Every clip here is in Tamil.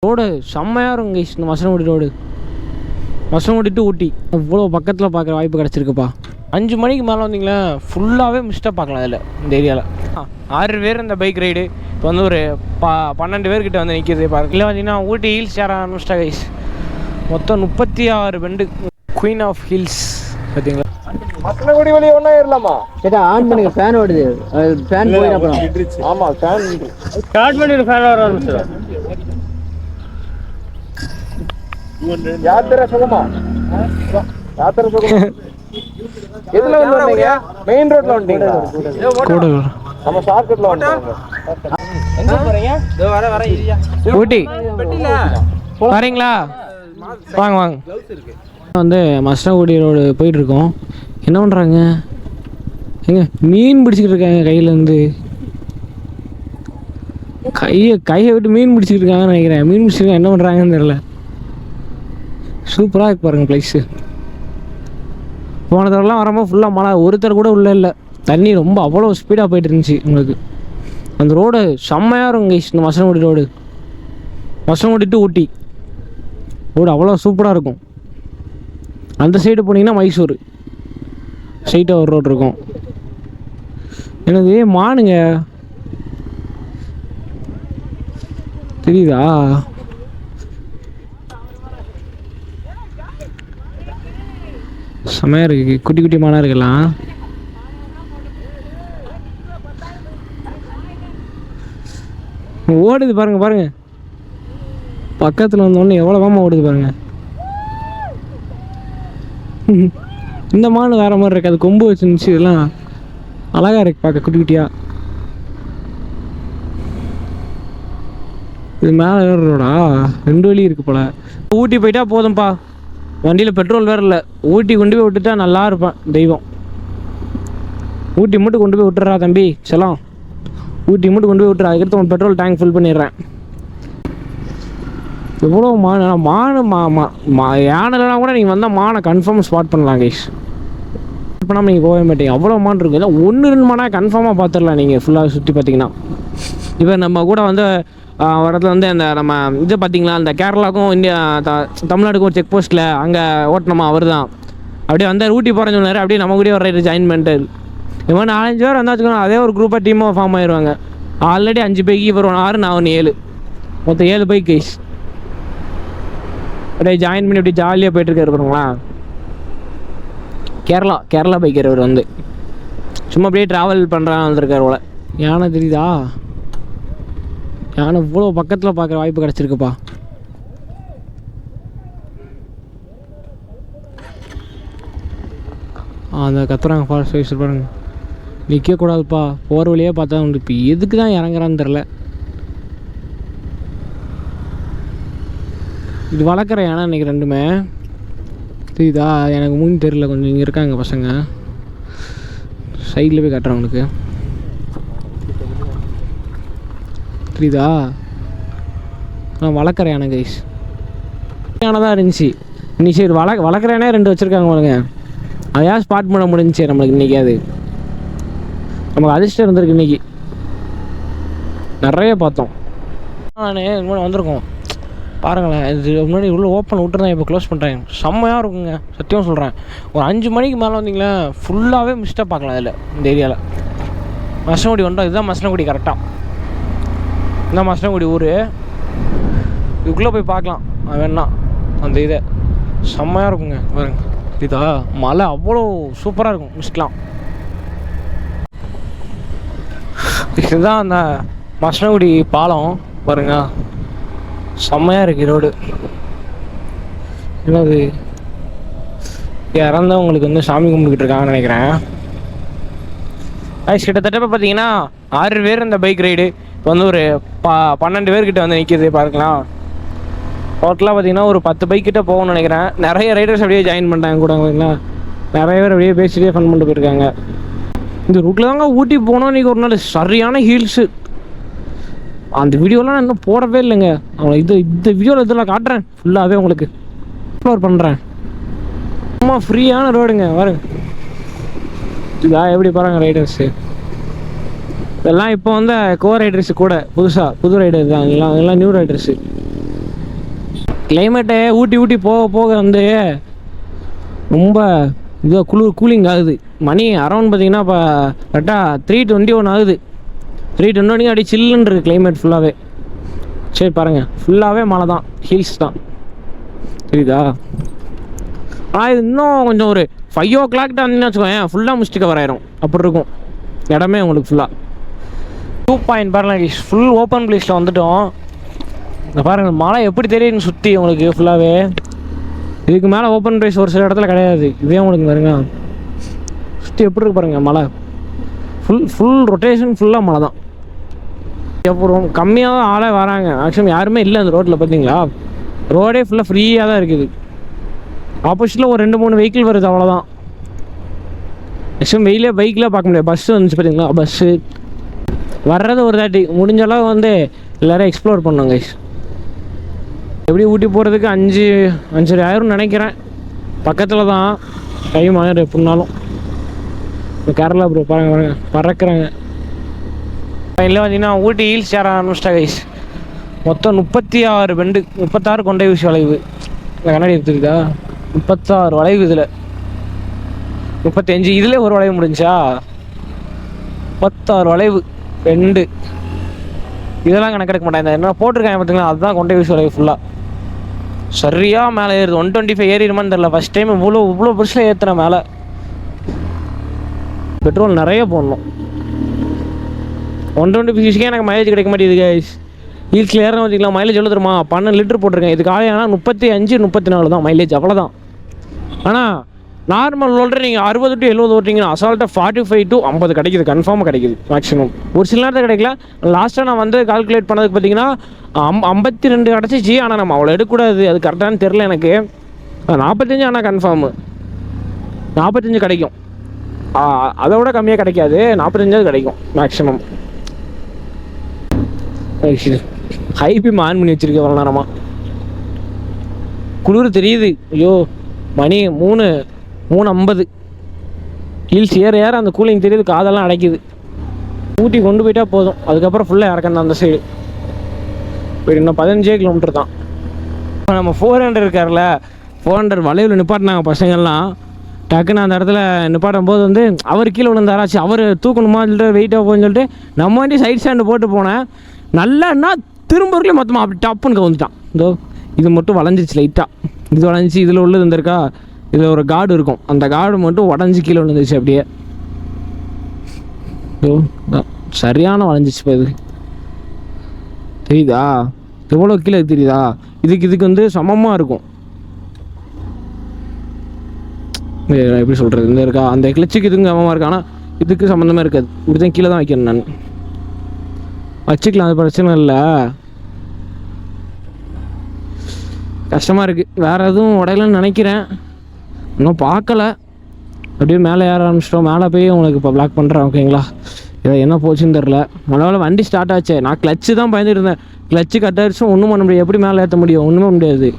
ரோடு செம்மையாக இருக்கும் கைஸ். இந்த மசனகுடி ரோடு, மசனகுடி டு ஊட்டி இவ்வளோ பக்கத்தில் பார்க்குற வாய்ப்பு கிடச்சிருக்குப்பா. 5 மணிக்கு மேலே வந்தீங்களா ஃபுல்லாகவே மிஸ்ட்டாக பார்க்கலாம். அதில் இந்த ஏரியாவில் 6 பேர் இந்த பைக் ரைடு. இப்போ வந்து ஒரு 12 பேர்கிட்ட வந்து நிற்கிது. பார்க்கல பார்த்தீங்கன்னா ஊட்டி ஹில்ஸ் ஏற ஆரம்பிச்சிட்டா கைஸ். மொத்தம் 36 பெண்டு, குயின் ஆஃப் ஹில்ஸ் பார்த்தீங்களா. மசனகுடி வழி ஒன்றா ஏறலாமா? கேட்டா ஆன் பண்ணுங்க, ஃபேன் ஓடுது. ஃபேன் போயிட அப்புறம். ஆமாம், ஃபேன் ஸ்டார்ட் பண்ணி ஃபேன் வர ஆரம்பிச்சிடும். யாத்திரை சுகமா? யாத்திரை சுகமா? எதுல வந்து வந்தீங்க? மெயின் ரோட்ல வந்துட்டீங்களா? கூட நம்ம ஷார்ட்கட்ல வந்துட்டோம். எங்க போறீங்க? இதோ வர ஊட்டி வரீங்களா? வாங்க வாங்க. வந்து மசனகுடி ரோடு போயிட்டுருக்கோம். என்ன பண்ணுறாங்க எங்க மீன் பிடிச்சிக்கிட்டு இருக்காங்க. கையிலேருந்து கையை விட்டு மீன் பிடிச்சிக்கிட்டு இருக்காங்கன்னு நினைக்கிறேன். மீன் பிடிச்சிருக்காங்க, என்ன பண்ணுறாங்கன்னு தெரில. சூப்பராக இருக்கு பாருங்கள் ப்ளேஸு. போன தடவைலாம் வரும்போது ஃபுல்லாக மழை, ஒருத்தர் கூட உள்ளே இல்லை. தண்ணி ரொம்ப அவ்வளோ ஸ்பீடாக போயிட்டு இருந்துச்சு. உங்களுக்கு அந்த ரோடு செம்மையாக இருக்கும் கைஸ். இந்த Masinagudi road, Masinagudi to Ooty road அவ்வளோ சூப்பராக இருக்கும். அந்த சைடு போனீங்கன்னா மைசூர் ஸ்ட்ரைட்டாக ஒரு ரோடு இருக்கும். என்னது மானுங்க தெரியுதா? செமையாக இருக்கு, குட்டி குட்டி மானாக இருக்கலாம். ஓடுது பாருங்க பாருங்க, பக்கத்தில் வந்தோடனே எவ்வளோ வேகமாக ஓடுது பாருங்க. இந்த மான் வேற மாதிரி இருக்கு, அது கொம்பு வச்சுருந்துச்சு. இதெல்லாம் அழகாக இருக்கு பார்க்க, குட்டி குட்டியாக. இது மேலே வேற ரோடா? 2 வழி இருக்கு போல. ஊட்டி போயிட்டா போதும்ப்பா, வண்டியில் பெட்ரோல் வேறு இல்லை. ஊட்டி கொண்டு போய் விட்டுட்டா நல்லா இருப்பேன். தெய்வம் ஊட்டி மட்டும் கொண்டு போய் விட்டுறா தம்பி செல்லாம். ஊட்டி மட்டும் கொண்டு போய் விட்டுறா, அதுக்கடுத்து உன் பெட்ரோல் டேங்க் ஃபில் பண்ணிடுறேன். எவ்வளோ யானைலாம் கூட நீங்கள் வந்தால் மானை கன்ஃபார்மாக ஸ்பாட் பண்ணலாம் கைஸ். ஸ்பாட் பண்ணாமல் நீங்கள் போகவே மாட்டீங்க, அவ்வளோ மான் இருக்குது. இல்லை 1-2 மானா கன்ஃபார்மாக பார்த்துடலாம் நீங்கள் ஃபுல்லாக சுற்றி பார்த்தீங்கன்னா. இப்போ நம்ம கூட வந்து வரத்துல வந்து அந்த நம்ம இது பார்த்தீங்களா, அந்த கேரளாவுக்கும் இந்தியா தமிழ்நாடுக்கும் ஒரு செக் போஸ்ட்டில் அங்கே ஓட்டணுமா அவர் தான். அப்படியே வந்தார், ஊட்டி போகிறேன்னு சொன்னார். அப்படியே நம்ம கூட ஒரு ஜாயின் பண்ணிட்டு இது மாதிரி 4-5 பேர் வந்தால் வச்சுக்கோங்க, அதே ஒரு குரூப்பாக டீமாக ஃபார்ம் ஆயிடுவாங்க. ஆல்ரெடி 5 பைக்கு இவர் 6, நான் 1 7, மொத்தம் 7 பைக் கைஸ். அப்படியே ஜாயின் பண்ணி அப்படியே ஜாலியாக போயிட்டுருக்காரு பாருங்களா. கேரளா பைக்கர் இவர் வந்து சும்மா அப்படியே ட்ராவல் பண்ணுறான்னு வந்திருக்காரு போல. யானை தெரியுதா? யானை இவ்வளோ பக்கத்தில் பார்க்குற வாய்ப்பு கிடச்சிருக்குப்பா. அந்த கத்துறாங்க ஃபாரஸ்ட் ஆஃபீஸர் பாருங்க. நிற்கக்கூடாதுப்பா, போகிற வழியாக பார்த்தா உண்டு. இப்போ எதுக்கு தான் இறங்குறான்னு தெரில. இது வளர்க்குற யானை இன்றைக்கி ரெண்டுமே தெரியுதா? எனக்கு மூணு தெரியல, கொஞ்சம் இங்கே இருக்காங்க பசங்க. சைடில் போய் காட்டுறேன் உங்களுக்கு, தெரியுதா? நான் வளர்க்குற யானை கைஸ். யானை தான் இருந்துச்சு இன்னைக்கு. சரி வளர்க்குற யானே 2 வச்சுருக்காங்க பாருங்க. அதையா ஸ்பாட் பண்ண முடிஞ்சிச்சு நம்மளுக்கு இன்றைக்கி. அது நமக்கு அதிர்ஷ்டம் இருந்திருக்கு இன்றைக்கி, நிறைய பார்த்தோம். நான் முன்னாடி வந்திருக்கோம் பாருங்களேன். இது முன்னாடி உள்ள ஓப்பன் விட்டுருந்தேன், இப்போ க்ளோஸ் பண்ணுறேன். செம்மையாக இருக்குங்க சத்தியம் சொல்கிறேன். ஒரு 5 மணிக்கு மேலே வந்தீங்களா ஃபுல்லாகவே மிஸ்ட்டாக பார்க்கலாம். அதில் இந்த ஏரியாவில் மசனகுடி வந்தோம். இதுதான் மசனகுடி கரெக்டாக. இதுதான் மசனகுடி ஊர். இதுக்குள்ளே போய் பார்க்கலாம் வேணா அந்த இதை. செம்மையாக இருக்குங்க பாருங்க. இதா மலை அவ்வளோ சூப்பராக இருக்கும் மிஸ்ட்லாம். இதுதான் அந்த மசனகுடி பாலம் பாருங்க, செம்மையாக இருக்குது ரோடு. என்னது இறந்தவங்களுக்கு வந்து சாமி கும்பிட்டுக்கிட்டு இருக்காங்கன்னு நினைக்கிறேன். கிட்டத்தட்ட இப்போ பார்த்தீங்கன்னா 6 பேர் இந்த பைக் ரைடு. இப்போ வந்து ஒரு 12 பேர்கிட்ட வந்து நிற்கிது பார்க்கலாம். டோட்டலாக பார்த்தீங்கன்னா ஒரு 10 பைக் கிட்ட போகணும்னு நினைக்கிறேன். நிறைய ரைடர்ஸ் அப்படியே ஜாயின் பண்ணிட்டாங்க கூட பார்த்தீங்களா. நிறைய பேர் அப்படியே பேசிட்டே ஃபன் பண்ணிட்டு போயிருக்காங்க. இந்த ரூட்டில் தாங்க ஊட்டி போனோம் இன்றைக்கி ஒரு நாள். சரியான ஹீல்ஸு. அந்த வீடியோலாம் நான் இன்னும் போடவே இல்லைங்க. அவங்களை இந்த வீடியோவில் இதெல்லாம் காட்டுறேன் ஃபுல்லாகவே உங்களுக்கு எக்ஸ்ப்ளோர் பண்ணுறேன். ரொம்ப ஃப்ரீயான ரோடுங்க பாருங்க. இதா எப்படி பாருங்க ரைடர்ஸு இதெல்லாம். இப்போ வந்து கோ ரைடர்ஸு கூட புது ரைடர் தான் எல்லாம் நியூ ரைடர்ஸு. கிளைமேட்டை ஊட்டி போக போக வந்து ரொம்ப இதுவாக கூலிங் ஆகுது. மணி அரௌண்ட் பார்த்தீங்கன்னா இப்போ கரெக்டாக 3:21 ஆகுது. 3:21 அப்படி சில்லுன்னு இருக்குது கிளைமேட் ஃபுல்லாகவே. சரி பாருங்கள், ஃபுல்லாகவே மழை தான், ஹில்ஸ் தான், தெரியுதா? ஆனால் இது இன்னும் கொஞ்சம் ஒரு 5 o'clock வந்தீங்கன்னு வச்சுக்கோங்க, ஃபுல்லாக மிஸ்ட் கவர் ஆயிரும். அப்படி இருக்கும் இடமே உங்களுக்கு ஃபுல்லாக. 2 பாயிண்ட் பாருங்கள், ஃபுல் ஓப்பன் பிளேஸில் வந்துட்டோம். இந்த பாருங்கள் மழை எப்படி தெரியுதுன்னு சுற்றி உங்களுக்கு ஃபுல்லாகவே. இதுக்கு மேலே ஓப்பன் பிளேஸ் ஒரு சில இடத்துல கிடையாது. இதே உங்களுக்கு பாருங்க சுற்றி எப்படி இருக்கு பாருங்கள் மழை. ஃபுல் ரொட்டேஷன் ஃபுல்லாக மழை தான். அப்புறம் கம்மியாக தான் ஆளே வராங்க. மேக்ஸிமம் யாருமே இல்லை அந்த ரோட்டில். பார்த்தீங்களா, ரோடே ஃபுல்லாக ஃப்ரீயாக தான் இருக்குது. ஆப்போசிட்டில் ஒரு 2-3 வெஹிக்கிள் வருது, அவ்வளோதான். மேக்ஸிமம் வெயிலே பைக்கில் பார்க்க முடியாது. பஸ்ஸு வந்துச்சு பார்த்தீங்களா, பஸ்ஸு வர்றது ஒரு தாட்டி முடிஞ்ச அளவு வந்து எல்லோரும் எக்ஸ்ப்ளோர் பண்ணுங்க. எப்படி ஊட்டி போகிறதுக்கு 5:30 ஆயிரம்னு நினைக்கிறேன். பக்கத்தில் தான், டைம் ஆயிரம் எப்படினாலும். இப்போ கேரளா ப்ரோ பாருங்க பறக்கிறாங்க. இல்லை பார்த்தீங்கன்னா ஊட்டி ஹில்ஸ் ஏற ஆரம்பிச்சிட்டா கைஸ். மொத்தம் 36 பெண்டு, 36 கொண்டை ஊசி வளைவு. இந்த கண்ணாடி எடுத்துக்கிட்டா 36 வளைவு. இதில் 35, இதில் ஒரு வளைவு முடிஞ்சா 36 வளைவு பெண்டு. இதெல்லாம் கணக்கெடுக்க மாட்டேன். என்ன போட்டிருக்காங்க பார்த்தீங்களா, அதுதான் கொண்டை ஊசி வளைவு ஃபுல்லாக. சரியாக மேலே ஏறுது. 125 ஏறிடுமான்னு தெரில. ஃபஸ்ட் டைம் இவ்வளோ புருஷில் ஏற்றுறேன் மேலே. பெட்ரோல் நிறைய போடணும். 125 எனக்கு மைலேஜ் கிடைக்க மாட்டேங்குது கைஸ். ஹீல்ஸில் ஏறணும் வச்சுக்கலாம். மைலேஜ் எவ்வளோ தருமா, 12 லிட்டர் போட்டிருக்கேன். இதுக்கு ஆனால் 35-34 தான் மைலேஜ், அவ்வளோதான். ஆனால் நார்மல் ஓல்டர் நீங்கள் 60 to 70 ஓட்டிங்கன்னா அசால்ட்டாக 45 to 50 கிடைக்குது, கன்ஃபார்மாக கிடைக்குது மேக்ஸிமம். ஒரு சில நேரத்தில் கிடைக்கல. லாஸ்ட்டாக நான் வந்து கால்குலேட் பண்ணதுக்கு பார்த்தீங்கன்னா 52 கிடச்சிச்சு. ஆனால் நம்ம அவ்வளோ எடுக்கக்கூடாது, அது கரெக்டானு தெரில எனக்கு. 45 ஆனால் கன்ஃபார்மு 45 கிடைக்கும். அதை விட கம்மியாக கிடைக்காது, 45 கிடைக்கும் மேக்ஸிமம். ஹைபீம் ஆன் பண்ணி வச்சுருக்கேன் இவ்வளோ நேரமாக. குளிர் தெரியுது. ஐயோ மணி 3:50. ஹீல்ஸ் ஏற அந்த கூலிங் தெரியுது, காதெல்லாம் அடைக்குது. ஊட்டி கொண்டு போயிட்டா போதும், அதுக்கப்புறம் ஃபுல்லாக இறக்கணும் அந்த சைடு. போய்ட்டு இன்னும் 15 கிலோமீட்டர் தான். நம்ம 400 இருக்கார்ல, 400 வளைவில் நிப்பாட்டினாங்க பசங்கள்லாம். டக்குன்னு அந்த இடத்துல நிப்பாட்டும் போது வந்து அவர் கீழே விழுந்தாராச்சு. அவர் தூக்கணுமா சொல்லிட்டு வெயிட்டாக போகுன்னு சொல்லிட்டு நம்ம வண்டி சைட் ஸ்டாண்டு போட்டு போனேன். நல்லான்னா திரும்புறதுலேயே மொத்தமாக அப்படி டப்புன்னு கவுந்துட்டான். இதோ இது மட்டும் வளைஞ்சிச்சு லைட்டாக. இது வளைஞ்சி இதில் உள்ளது இருந்திருக்கா, இதில் ஒரு கார்டு இருக்கும், அந்த கார்டு மட்டும் உடஞ்சி கீழே விழுந்துச்சு அப்படியே. சரியான வளைஞ்சிச்சு. இப்போ இது தெரியுதா, எவ்வளோ கீழே தெரியுதா? இதுக்கு வந்து சமமாக இருக்கும். எப்படி சொல்கிறது, இந்த இருக்கா அந்த கிளச்சுக்கு இதுங்க சமமாக இருக்கு, ஆனால் இதுக்கு சம்மந்தமாக இருக்காது. இப்படி தான் கீழே தான் வைக்கணும். நான் வச்சுக்கலாம், அது பிரச்சனை இல்லை. கஷ்டமாக இருக்குது. வேறு எதுவும் உடையலன்னு நினைக்கிறேன், இன்னும் பார்க்கல. அப்படியே மேலே ஏற ஆரம்பிச்சிட்டோம். மேலே போய் உங்களுக்கு இப்போ பிளாக் பண்ணுறேன், ஓகேங்களா? இதை என்ன போச்சுன்னு தெரில. நல்லவேளை வண்டி ஸ்டார்ட் ஆச்சு. நான் கிளச்சு தான் பயந்துட்டு இருந்தேன். கிளச்சு கட் ஆகிடுச்சும் ஒன்றும் பண்ண முடியாது. எப்படி மேலே ஏற்ற முடியும்? ஒன்றுமே முடியாது.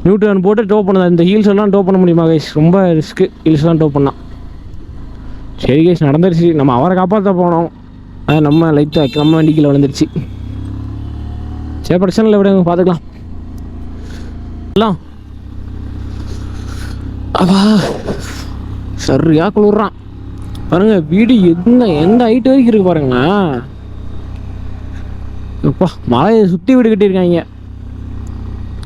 நியூட்டன் போட்டு டோ பண்ணுது. இந்த ஹீல்ஸ் எல்லாம் டோ பண்ண முடியுமா கைஸ்? ரொம்ப ரிஸ்க்கு ஹீல்ஸ்லாம் டோ பண்ணால். சரி கைஸ், நடந்துருச்சு. நம்ம அவரை காப்பாற்ற போனோம், அது நம்ம லைட்டாக நம்ம வண்டிக்கில் விழுந்துருச்சு. சரி பிரச்சனை இல்லை, விட பார்த்துக்கலாம். எல்லாம் அவா சரியாக குளிர்றான் பாருங்க. வீடு எந்த ஹைட் வரைக்கும் இருக்கு பாருங்க. எப்பா மலையை சுற்றி வீடு கட்டியிருக்காங்க.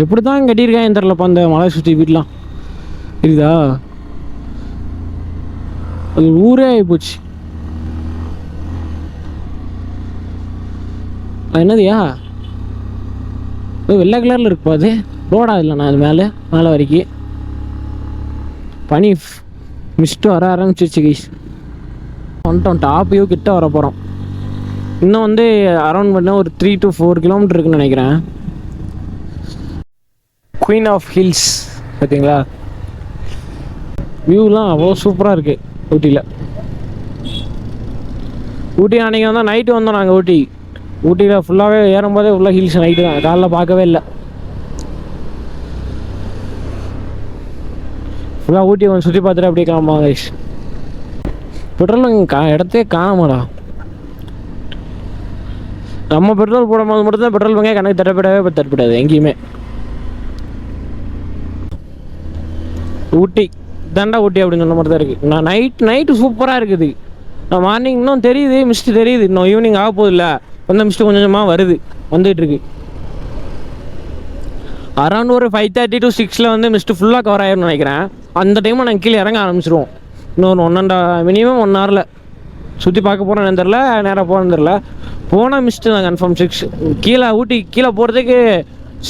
எப்படி தான் கட்டியிருக்காங்க தெரிலப்பா அந்த மலையை சுற்றி வீடெலாம். இருக்குதா, அது ஊரே ஆகிப்போச்சு. என்னதுயா வெள்ளை கலரில் இருக்குப்பா, அது ரோடா இல்லைண்ணா? அது மேலே வரைக்கும் பனி மிஸ்ட்டு வர ஆரம்பிச்சிருச்சு கைஸ். வந்துட்டோம், டாப்பையோ கிட்ட வர போகிறோம். இன்னும் வந்து அரௌண்ட் பண்ண ஒரு 3 to 4 கிலோமீட்டர் இருக்குன்னு நினைக்கிறேன். குயின் ஆஃப் ஹில்ஸ் பார்த்தீங்களா, வியூலாம் அவ்வளோ சூப்பராக இருக்குது ஊட்டியில். ஊட்டி அன்றைக்கி வந்தால் நைட்டு வந்தோம் நாங்கள். ஊட்டியில் ஃபுல்லாகவே ஏறும்போதே ஃபுல்லாக ஹில்ஸ் நைட்டு தான், காலைல பார்க்கவே இல்லை. ஃபுல்லாக ஊட்டி வந்து சுற்றி பார்த்துட்டு அப்படியே கிளம்புவாங்க கைஸ். பெட்ரோல் இடத்தையே காணமாடா. நம்ம பெட்ரோல் போடும்போது மட்டும்தான் பெட்ரோல் பங்கே கணக்கு தட்டப்படாது எங்கேயுமே. ஊட்டி தாண்டா ஊட்டி அப்படின்னு சொன்ன மாதிரி தான் இருக்குது. நான் நைட்டு சூப்பராக இருக்குது. நான் மார்னிங் இன்னும் தெரியுது, மிஸ்ட்டு தெரியுது. இன்னும் ஈவினிங் ஆக போகுது இல்லை, அந்த மிஸ்ட்டு கொஞ்சம் கொஞ்சமாக வருது, வந்துகிட்ருக்கு. அரௌண்ட் ஒரு 5:30 to 6 வந்து மிஸ்ட்டு ஃபுல்லாக கவர் ஆகிரும்னு நினைக்கிறேன். அந்த டைமில் நாங்கள் கீழே இறங்க ஆரம்பிச்சிருவோம். இன்னொரு 1.5 மினிமம் 1 ஹவரில் சுற்றி பார்க்க போகிறேன்னு தெரில, நேராக போகிறேன்னு தெரில. போனால் மிஸ்ட்டு தான் கன்ஃபார்ம் 6. கீழே ஊட்டி கீழே போகிறதுக்கு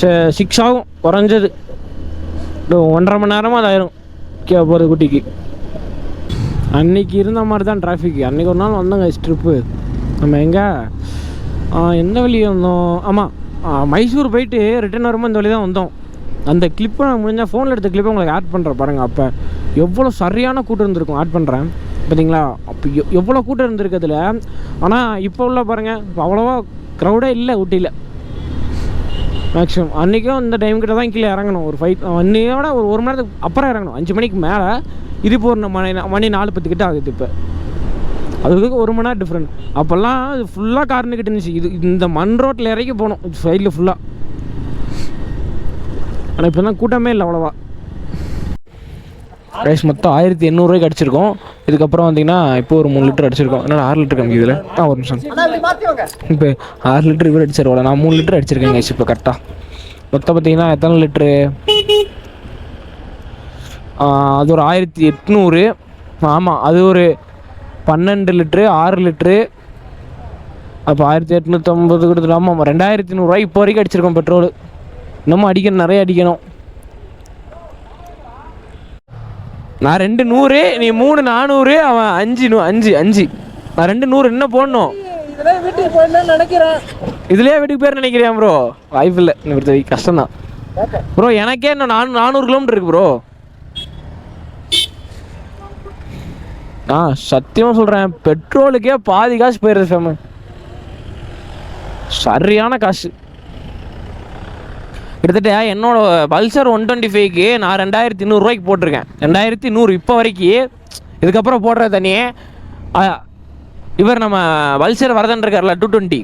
6 ஆகும் குறைஞ்சது. 1.5 மணி நேரமாக அது ஆயிரும் கீழே போகிறது ஊட்டிக்கு. அன்றைக்கி இருந்த மாதிரி தான் டிராஃபிக். அன்றைக்கி ஒரு நாள் வந்தோங்க ட்ரிப்பு. நம்ம எங்கே எந்த வழி வந்தோம்? ஆமாம், மைசூர் போயிட்டு ரிட்டர்ன் வரும்போது இந்த வழி தான் வந்தோம். அந்த கிளிப்பை நான் முடிஞ்சால் ஃபோனில் எடுத்த கிளிப்பை உங்களுக்கு ஆட் பண்ணுறேன் பாருங்கள். அப்போ எவ்வளோ சரியான கூட்டம் இருந்திருக்கும், ஆட் பண்ணுறேன் பார்த்தீங்களா? அப்போ எவ்வளோ கூட்டம் இருந்திருக்கு அதில். ஆனால் இப்போ உள்ள பாருங்கள், இப்போ அவ்வளோவா க்ரௌடே இல்லை ஊட்டியில் மேக்ஸிமம். அன்றைக்கும் இந்த டைம் கிட்ட தான் கீழே இறங்கணும். ஒரு 5 அன்றையோட ஒரு மணி நேரத்துக்கு அப்புறம் இறங்கணும். 5 மணிக்கு மேலே. இது இப்போ ஒரு மணி 4:10 கிட்ட ஆகுது. இப்போ அதுக்கு 1 மணி நேரம் டிஃப்ரெண்ட். அப்போல்லாம் இது ஃபுல்லாக கார்னுக்கிட்டு இருந்துச்சு. இந்த மண் ரோட்டில் இறக்கி போகணும் சைடில் ஃபுல்லாக. ஆனால் இப்போ தான் கூட்டமே இல்லை அவ்வளோவா. ரைஸ் மொத்தம் 1800 அடிச்சிருக்கோம். இதுக்கப்புறம் வந்தீங்கன்னா இப்போ ஒரு 3 லிட்டர் அடிச்சிருக்கோம். என்னால் 6 லிட்டர் கம்மி இதில். ஒரு நிமிஷம். இப்போ 6 லிட்டர் இவர் அடிச்சிருவோம். நான் 3 லிட்டர் அடிச்சிருக்கேன் கைஸ் இப்போ கரெக்டாக. மொத்தம் பார்த்தீங்கன்னா எத்தனை லிட்ரு? அது ஒரு 1800. ஆமாம், அது ஒரு 12 லிட்ரு, 6 லிட்ரு. அப்போ 1850 கொடுத்துட்டு. ஆமாம், 2100 இப்போ வரைக்கும் அடிச்சிருக்கோம் பெட்ரோல். இன்னமும் அடிக்கணும், நிறைய அடிக்கணும். நான் 200, நீ 3,400, அவன் 5. நான் 200 என்ன போடணும்? வீட்டுக்கு போயிடணும்னு நினைக்கிறேன். இதுலேயே வீட்டுக்கு பேர் நினைக்கிறேன் ப்ரோ. வாய்ப்பு இல்லை, இன்னும் கஷ்டம்தான் ப்ரோ. எனக்கே இன்னும் 400 கிலோமீட்டர் இருக்கு ப்ரோ. சத்தியமாக சொல்கிறேன், பெட்ரோலுக்கே பாதி காசு போயிடுது ஃபேம. சரியான காசு. கிட்டத்தட்ட என்னோட பல்சர் 125க்கு நான் 2100 போட்டிருக்கேன். 2100 இப்போ வரைக்கும். இதுக்கப்புறம் போடுறது தனியே. இவர் நம்ம பல்சர் வரதன் இருக்கார்ல 220,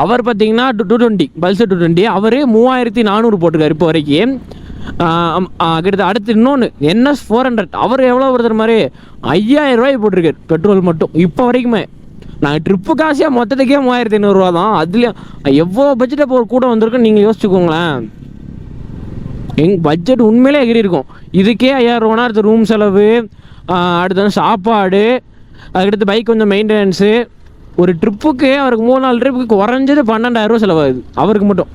அவர் பார்த்தீங்கன்னா 220 பல்சர் 220 அவர் 3400 போட்டிருக்காரு இப்போ வரைக்கும். கிட்டத்தட்ட அடுத்து இன்னொன்று NS 400 அவர் எவ்வளோ வருது மாதிரி 5000 போட்டிருக்காரு பெட்ரோல் மட்டும் இப்போ வரைக்குமே. நாங்கள் ட்ரிப்பு காசியாக மொத்தத்துக்கே 3500 தான். அதுலேயும் எவ்வளோ பட்ஜெட்டை இப்போ ஒரு கூட வந்திருக்குன்னு நீங்கள் யோசிச்சுக்கோங்களேன். எங்கள் பட்ஜெட் உண்மையிலே எகிரி இருக்கும். இதுக்கே 5000 அடுத்து ரூம் செலவு, அடுத்து வந்து சாப்பாடு, அதுக்கடுத்து பைக் கொஞ்சம் மெயின்டெனன்ஸு. ஒரு ட்ரிப்புக்கு அவருக்கு 3-4 ட்ரிப்புக்கு குறைஞ்சது 12,000 செலவாகுது அவருக்கு மட்டும்.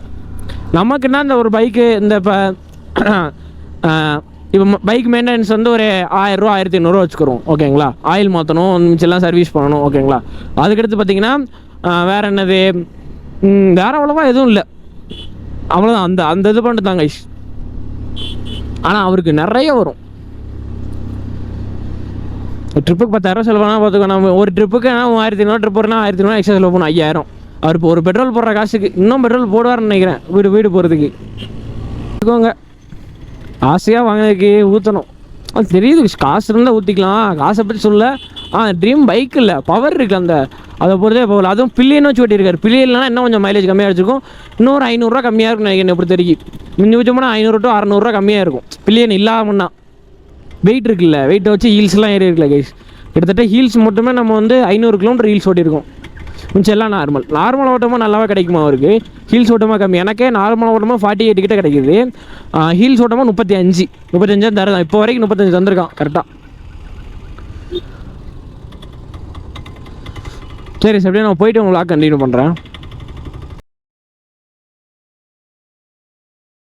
நமக்குன்னா இந்த ஒரு பைக்கு இந்த இப்போ பைக் மெயின்டெனன்ஸ் வந்து ஒரு 1000 1500 வச்சுக்கிறோம் ஓகேங்களா. ஆயில் மாற்றணும், மிச்செல்லாம் சர்வீஸ் பண்ணணும் ஓகேங்களா. அதுக்கடுத்து பார்த்தீங்கன்னா வேறு என்னது, வேறு அவ்வளோவா எதுவும் இல்லை. அவ்வளோதான், அந்த இது பண்ணிட்டு தாங்க. ஆனால் அவருக்கு நிறைய வரும். ட்ரிப்புக்கு 10,000 செலவுனா பார்த்துக்கோ. நம்ம ஒரு ட்ரிப்புக்கு 3500 ட்ரிப் போகிறேன்னா 1500 எக்ஸ்ட்ரா செலவு பண்ணணும் 5000. அவர் இப்போ ஒரு பெட்ரோல் போடுற காசுக்கு இன்னும் பெட்ரோல் போடுவார்னு நினைக்கிறேன். வீடு போகிறதுக்கு வச்சுக்கோங்க. ஆசையாக வாங்கினதுக்கு ஊற்றணும், அது தெரியுது. காசு இருந்தால் ஊற்றிக்கலாம், காசை பற்றி சொல்ல. ட்ரீம் பைக் இல்லை, பவர் இருக்குது. அதை பொறுத்தே போகல. அதுவும் பில்லியன் வச்சு ஓட்டியிருக்காரு. பில்லியன்லாம் இன்னும் கொஞ்சம் மைலேஜ் கம்மியாக வச்சுருக்கும். இன்னொரு 500 கம்மியாக இருக்குன்னு நினைக்கிறேன் எப்படி தெரியும். மிஞ்சி வச்சோம்னா 500 to 600 கம்மியாக இருக்கும் பில்லியன் இல்லாமன்னா. வெயிட் இருக்குல்ல, வெயிட்டை வச்சு ஹீல்ஸ்லாம் ஏறி இருக்குல்ல கைஸ். கிட்டத்தட்ட ஹீல்ஸ் மட்டுமே நம்ம வந்து 500 கிலோமீட்டர் ஹீல்ஸ் ஓட்டியிருக்கோம். மிச்சம் எல்லாம் நார்மல் ஓட்டமாக நல்லாவே கிடைக்குமா அவருக்கு. ஹீல்ஸ் ஓட்டமாக கம்மி. எனக்கே நார்மல் ஓட்டமாக 48 கிட்ட கிடைக்குது. ஹீல்ஸ் ஓட்டமாக 35 தரதான். இப்போ வரைக்கும் 35 தந்திருக்கான் கரெக்டாக. சரி அப்படியே நான் போயிட்டு உங்களுக்கு கண்டினியூ பண்ணுறேன்.